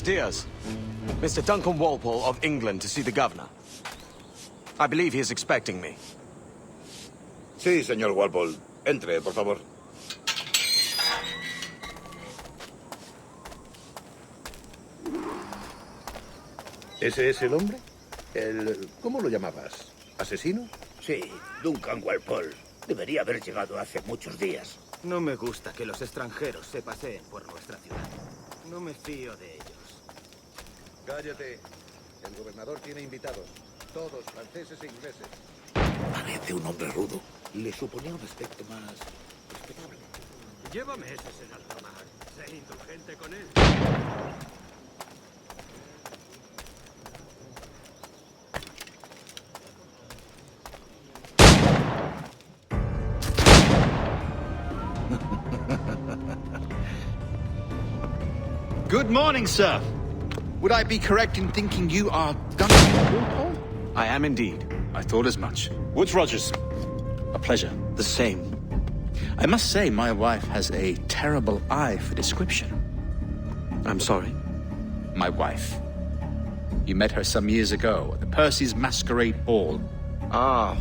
Buenos dias. Mr. Duncan Walpole of England to see the governor. I believe he is expecting me. Sí, señor Walpole. Entre, por favor. ¿Ese es el hombre? ¿Cómo lo llamabas? ¿Asesino? Sí, Duncan Walpole. Debería haber llegado hace muchos días. No me gusta que los extranjeros se paseen por nuestra ciudad. No me fío de ellos. Cállate. El gobernador tiene invitados. Todos franceses e ingleses. Parece un hombre rudo. Le suponía un aspecto más respetable. Llévame ese en alta mar. Sé indulgente con él. Good morning, sir. Would I be correct in thinking you are Duncan Walpole? I am indeed. I thought as much. Woods Rogers. A pleasure. The same. I must say, my wife has a terrible eye for description. I'm sorry. My wife. You met her some years ago at the Percy's Masquerade Ball. Ah,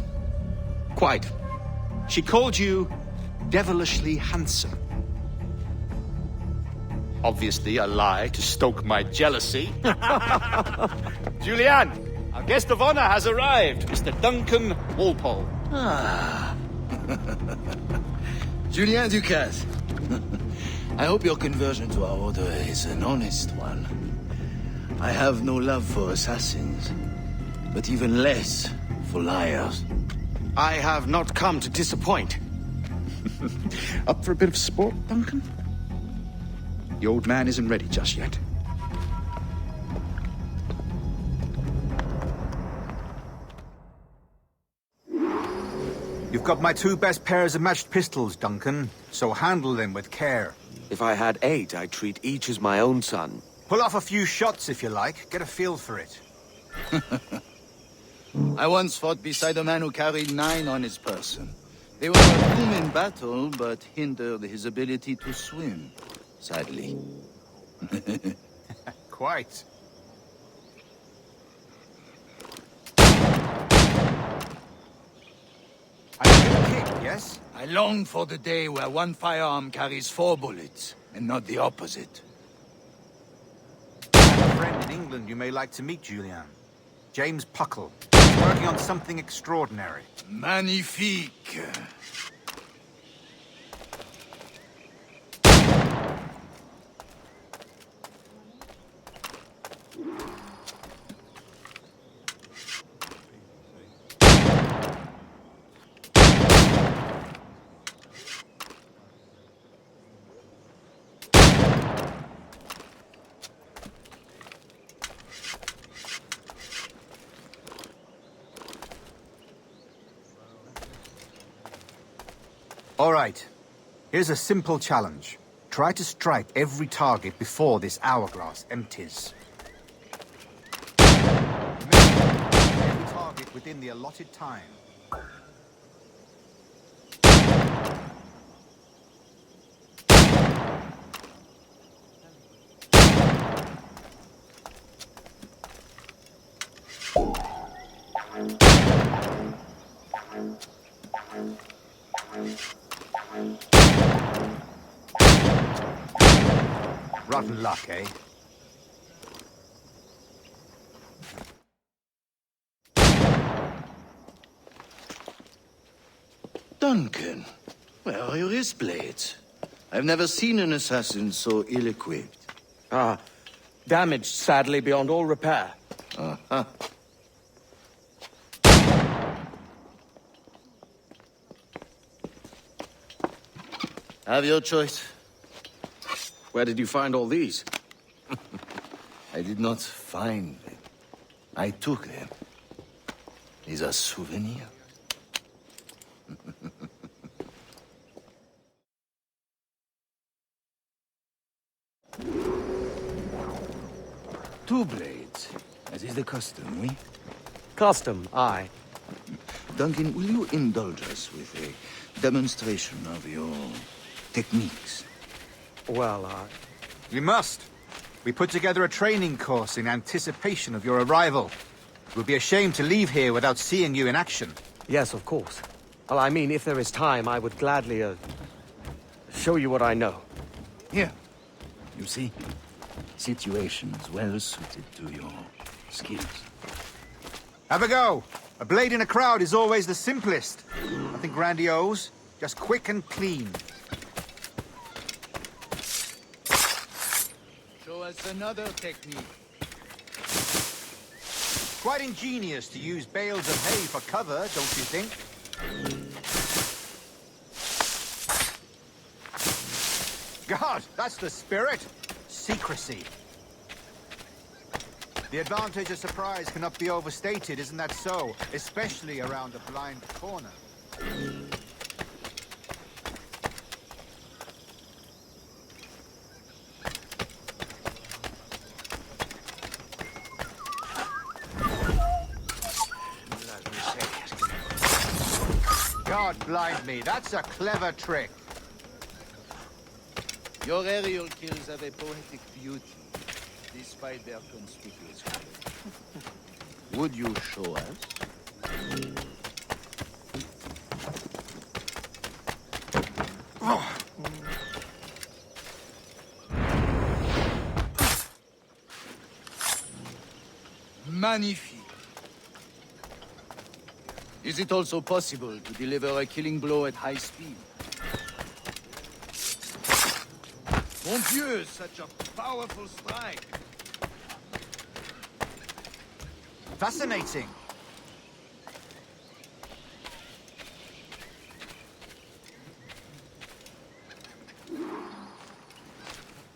quite. She called you devilishly handsome. Obviously a lie to stoke my jealousy. Julianne, our guest of honor has arrived, Mr. Duncan Walpole. Ah. Julien Ducasse. I hope your conversion to our order is an honest one. I have no love for assassins, but even less for liars. I have not come to disappoint. Up for a bit of sport, Duncan? The old man isn't ready just yet. You've got my 2 best pairs of matched pistols, Duncan, so handle them with care. If I had 8, I'd treat each as my own son. Pull off a few shots if you like. Get a feel for it. I once fought beside a man who carried 9 on his person. They were a boom in battle, but hindered his ability to swim, sadly. Quite. I can kick, yes? I long for the day where one firearm carries 4 bullets, and not the opposite. I have a friend in England you may like to meet, Julian. James Puckle. He's working on something extraordinary. Magnifique. All right. Here's a simple challenge. Try to strike every target before this hourglass empties. Remember, every target within the allotted time. Rotten luck, eh? Duncan, where are your wrist blades? I've never seen an assassin so ill-equipped. Ah, damaged sadly beyond all repair. Uh-huh. Have your choice. Where did you find all these? I did not find them. I took them. These are souvenirs. Two blades, as is the custom, oui? Custom, aye. Duncan, will you indulge us with a demonstration of your techniques? Well, We must. We put together a training course in anticipation of your arrival. It would be a shame to leave here without seeing you in action. Yes, of course. Well, I mean, if there is time, I would gladly, show you what I know. Here. You see? Situations well suited to your skills. Have a go. A blade in a crowd is always the simplest. Nothing grandiose, just quick and clean. Show us another technique. Quite ingenious to use bales of hay for cover, don't you think? God, that's the spirit. Secrecy. The advantage of surprise cannot be overstated, isn't that so? Especially around a blind corner. God blind me, that's a clever trick. Your aerial kills have a poetic beauty, despite their conspicuous color. Would you show us? Magnifique. Is it also possible to deliver a killing blow at high speed? Mon Dieu, such a powerful strike! Fascinating.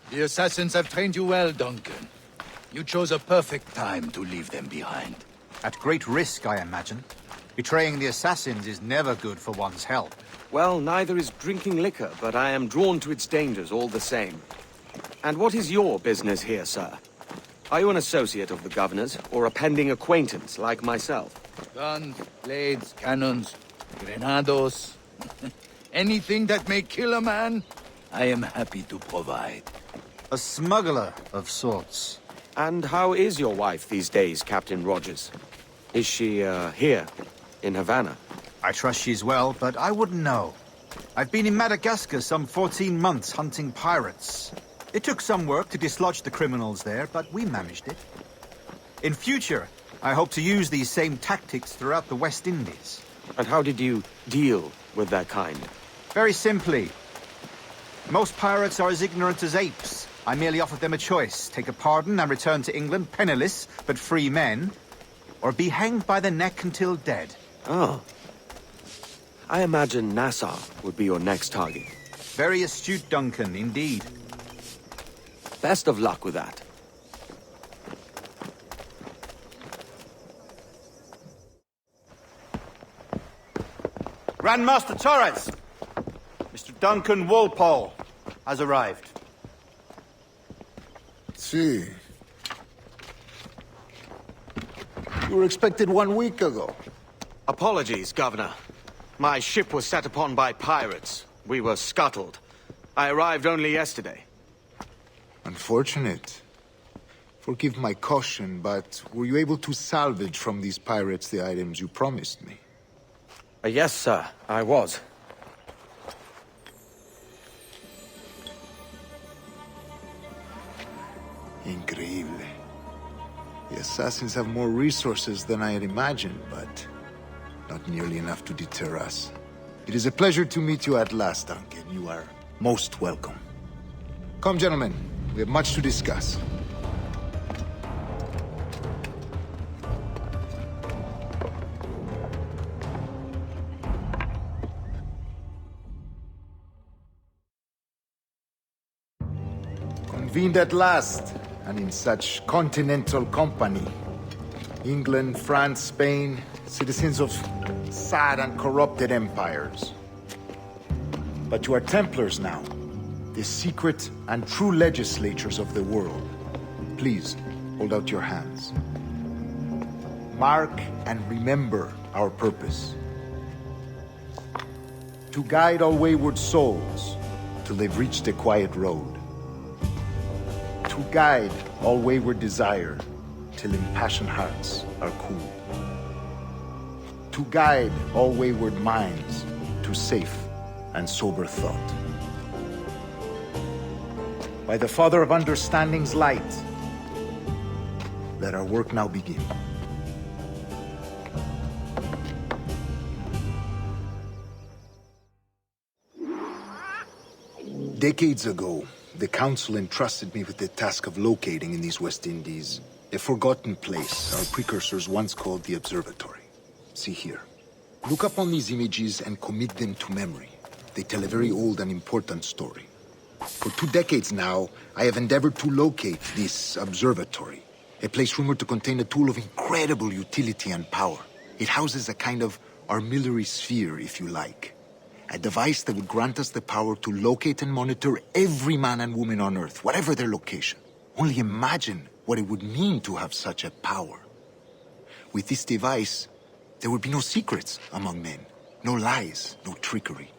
The assassins have trained you well, Duncan. You chose a perfect time to leave them behind. At great risk, I imagine. Betraying the assassins is never good for one's health. Well, neither is drinking liquor, but I am drawn to its dangers all the same. And what is your business here, sir? Are you an associate of the governor's, or a pending acquaintance like myself? Guns, blades, cannons, grenados. Anything that may kill a man, I am happy to provide. A smuggler of sorts. And how is your wife these days, Captain Rogers? Is she, here, in Havana? I trust she's well, but I wouldn't know. I've been in Madagascar some 14 months hunting pirates. It took some work to dislodge the criminals there, but we managed it. In future, I hope to use these same tactics throughout the West Indies. And how did you deal with that kind? Very simply. Most pirates are as ignorant as apes. I merely offered them a choice. Take a pardon and return to England penniless, but free men. Or be hanged by the neck until dead. Oh. I imagine Nassau would be your next target. Very astute, Duncan, indeed. Best of luck with that. Grandmaster Torres! Mr. Duncan Walpole has arrived. See. You were expected 1 week ago. Apologies, Governor. My ship was set upon by pirates. We were scuttled. I arrived only yesterday. Unfortunate. Forgive my caution, but were you able to salvage from these pirates the items you promised me? Yes, sir, I was. Increíble. The assassins have more resources than I had imagined, but not nearly enough to deter us. It is a pleasure to meet you at last, Duncan. You are most welcome. Come, gentlemen. We have much to discuss. Convened at last, and in such continental company. England, France, Spain, citizens of sad and corrupted empires. But you are Templars now, the secret and true legislators of the world. Please, hold out your hands. Mark and remember our purpose. To guide all wayward souls till they've reached the quiet road. To guide all wayward desire, till impassioned hearts are cool. To guide all wayward minds to safe and sober thought. By the Father of Understanding's light, let our work now begin. Decades ago, the Council entrusted me with the task of locating in these West Indies a forgotten place our precursors once called the Observatory. See here. Look up on these images and commit them to memory. They tell a very old and important story. For 2 decades now, I have endeavored to locate this observatory, a place rumored to contain a tool of incredible utility and power. It houses a kind of armillary sphere, if you like. A device that would grant us the power to locate and monitor every man and woman on Earth, whatever their location. Only imagine what it would mean to have such a power. With this device, there would be no secrets among men, no lies, no trickery.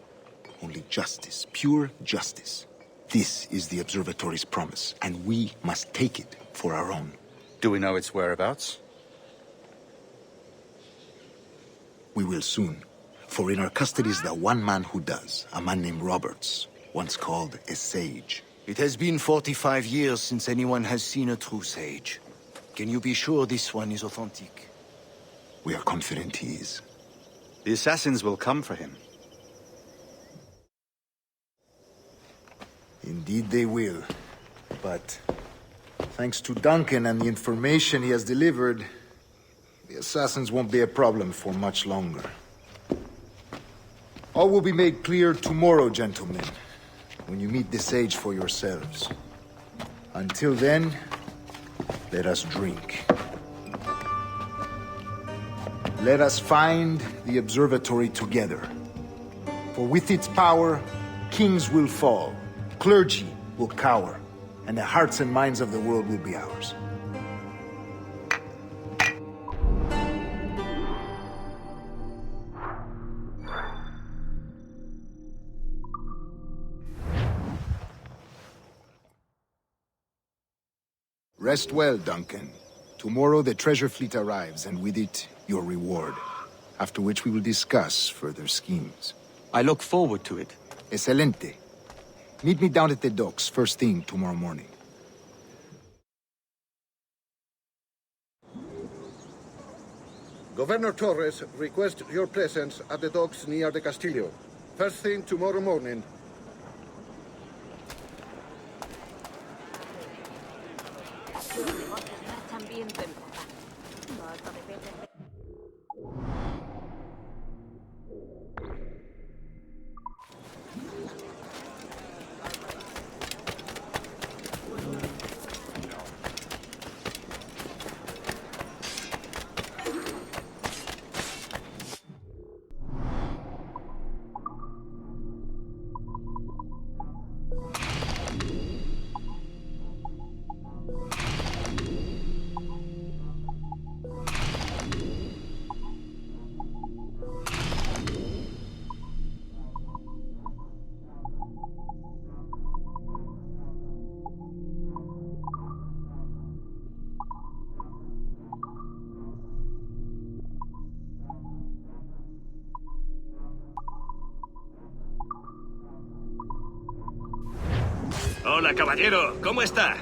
Only justice, pure justice. This is the Observatory's promise, and we must take it for our own. Do we know its whereabouts? We will soon. For in our custody is the one man who does, a man named Roberts, once called a sage. It has been 45 years since anyone has seen a true sage. Can you be sure this one is authentic? We are confident he is. The assassins will come for him. Indeed they will. But thanks to Duncan and the information he has delivered, the assassins won't be a problem for much longer. All will be made clear tomorrow, gentlemen, when you meet the sage for yourselves. Until then, let us drink. Let us find the observatory together. For with its power, kings will fall, clergy will cower, and the hearts and minds of the world will be ours. Rest well, Duncan. Tomorrow the treasure fleet arrives, and with it, your reward. After which we will discuss further schemes. I look forward to it. Excelente. Meet me down at the docks first thing tomorrow morning. Governor Torres requests your presence at the docks near the Castillo. First thing tomorrow morning. Hola, caballero. ¿Cómo está?